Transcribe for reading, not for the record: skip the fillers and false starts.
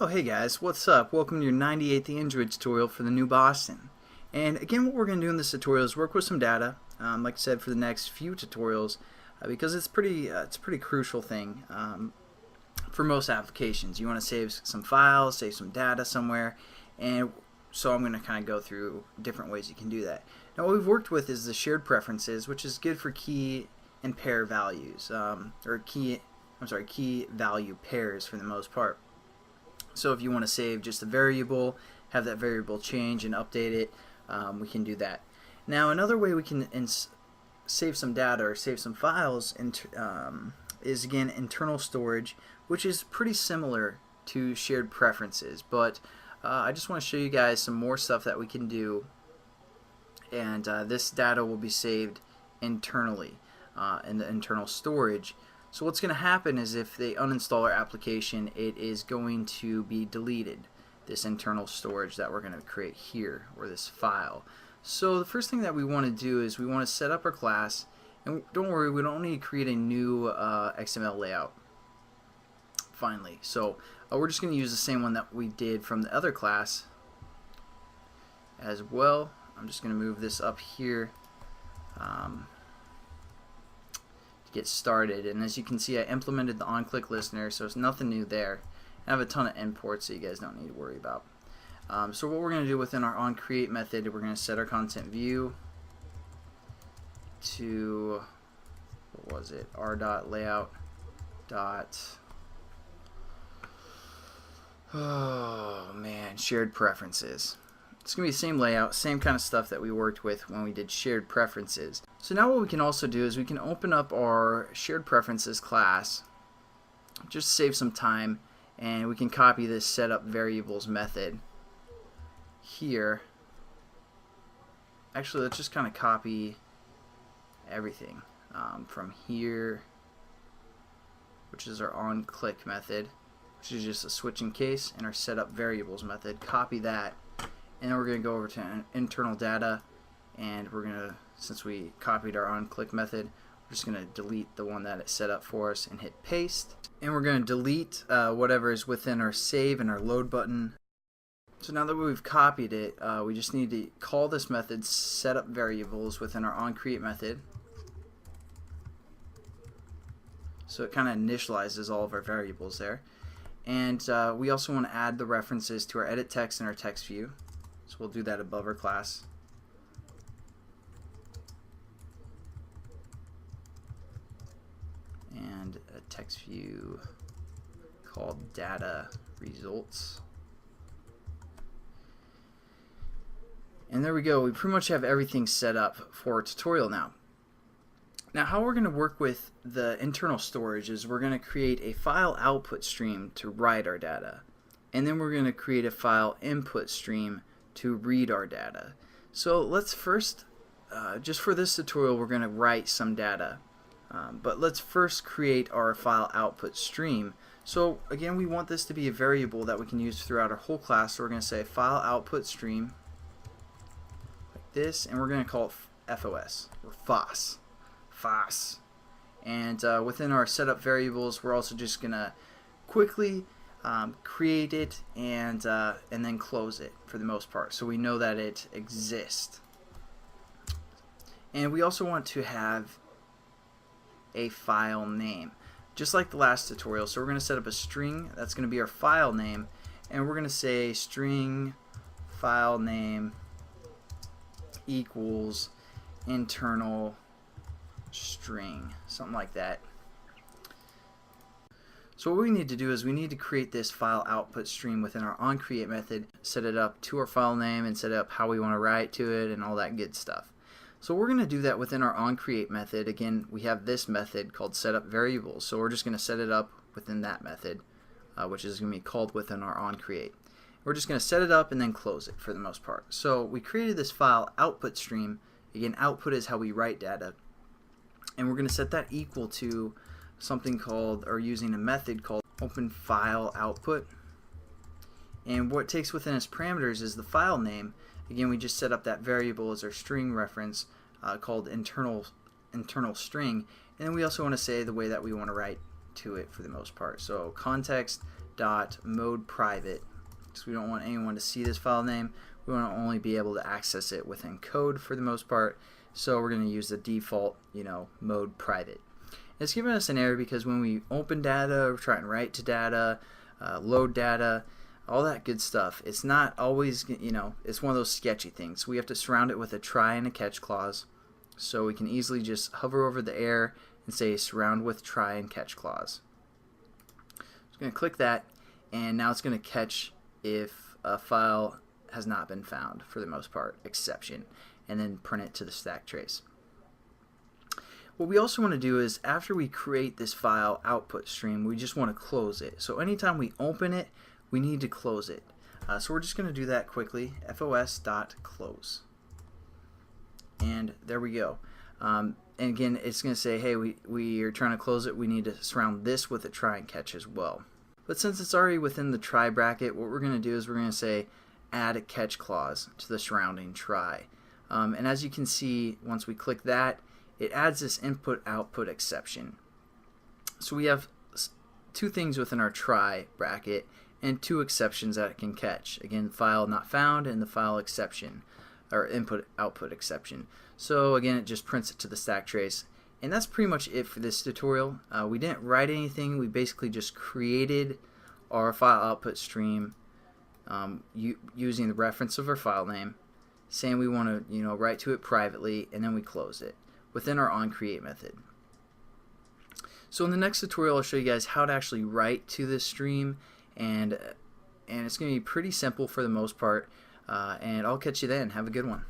Oh hey guys, what's up? Welcome to your 98th Android tutorial for the new Boston. And again, what we're going to do in this tutorial is work with some data, like I said, for the next few tutorials, because it's a pretty crucial thing for most applications. You want to save some files, save some data somewhere, and so I'm going to kind of go through different ways you can do that. Now, what we've worked with is the shared preferences, which is good for key and pair values, or key value pairs for the most part. So if you want to save just a variable, have that variable change and update it, we can do that. Now another way we can save some data or save some files is again internal storage, which is pretty similar to shared preferences, but I just want to show you guys some more stuff that we can do, and this data will be saved internally in the internal storage. So what's going to happen is if they uninstall our application, it is going to be deleted, this internal storage that we're going to create here, or this file. So the first thing that we want to do is we want to set up our class, and don't worry, we don't need to create a new XML layout finally. So we're just going to use the same one that we did from the other class as well. I'm just going to move this up here. Get started, and as you can see, I implemented the on-click listener, so it's nothing new there. I have a ton of imports, so you guys don't need to worry about. So what we're going to do within our onCreate method, we're going to set our content view to, what was it, r.layout shared preferences. It's going to be the same layout, same kind of stuff that we worked with when we did shared preferences. So now what we can also do is we can open up our shared preferences class, just to save some time, and we can copy this setup variables method here. Actually, let's just kind of copy everything from here, which is our onClick method, which is just a switching case, and our setup variables method. Copy that. And then we're going to go over to internal data, and we're going to, since we copied our onClick method, we're just going to delete the one that it set up for us and hit paste. And we're going to delete whatever is within our save and our load button. So now that we've copied it, we just need to call this method setup variables within our onCreate method. So it kind of initializes all of our variables there. And we also want to add the references to our edit text and our text view. So we'll do that above our class. And a text view called data results. And there we go. We pretty much have everything set up for our tutorial now. Now how we're going to work with the internal storage is we're going to create a file output stream to write our data. And then we're going to create a file input stream to read our data. So let's first, just for this tutorial, we're going to write some data. But let's first create our file output stream. So again, we want this to be a variable that we can use throughout our whole class. So we're going to say file output stream like this, and we're going to call it FOS, or FOS. FOS. And within our setup variables, we're also just going to quickly create it and then close it for the most part, so we know that it exists. And we also want to have a file name, just like the last tutorial. So we're going to set up a string that's going to be our file name, and we're going to say string file name equals internal string, something like that. So what we need to do is we need to create this file output stream within our onCreate method, set it up to our file name, and set up how we want to write to it and all that good stuff. So we're going to do that within our onCreate method. Again, we have this method called setup variables, so we're just going to set it up within that method, which is going to be called within our onCreate. We're just going to set it up and then close it for the most part. So we created this file output stream. Again, output is how we write data, and we're going to set that equal to something called, or using a method called open file output. And what it takes within its parameters is the file name. Again, we just set up that variable as our string reference called internal string, and then we also want to say the way that we want to write to it for the most part. So context dot mode private, because we don't want anyone to see this file name. We want to only be able to access it within code for the most part, so we're going to use the default, mode private. It's giving us an error because when we open data, or try and write to data, load data, all that good stuff, it's not always, it's one of those sketchy things. We have to surround it with a try and a catch clause, so we can easily just hover over the error and say surround with try and catch clause. I'm going to click that, and now it's going to catch if a file has not been found, for the most part, exception, and then print it to the stack trace. What we also want to do is, after we create this file output stream, we just want to close it. So anytime we open it, we need to close it. So we're just going to do that quickly, fos.close. And there we go. And again, it's going to say, hey, we are trying to close it. We need to surround this with a try and catch as well. But since it's already within the try bracket, what we're going to do is we're going to say add a catch clause to the surrounding try. And as you can see, once we click that, it adds this input-output exception. So we have two things within our try bracket and two exceptions that it can catch. Again, file not found and the file exception, or input-output exception. So again, it just prints it to the stack trace. And that's pretty much it for this tutorial. We didn't write anything. We basically just created our file output stream using the reference of our file name, saying we want to write to it privately, and then we close it within our onCreate method. So in the next tutorial, I'll show you guys how to actually write to this stream, and it's going to be pretty simple for the most part. And I'll catch you then. Have a good one.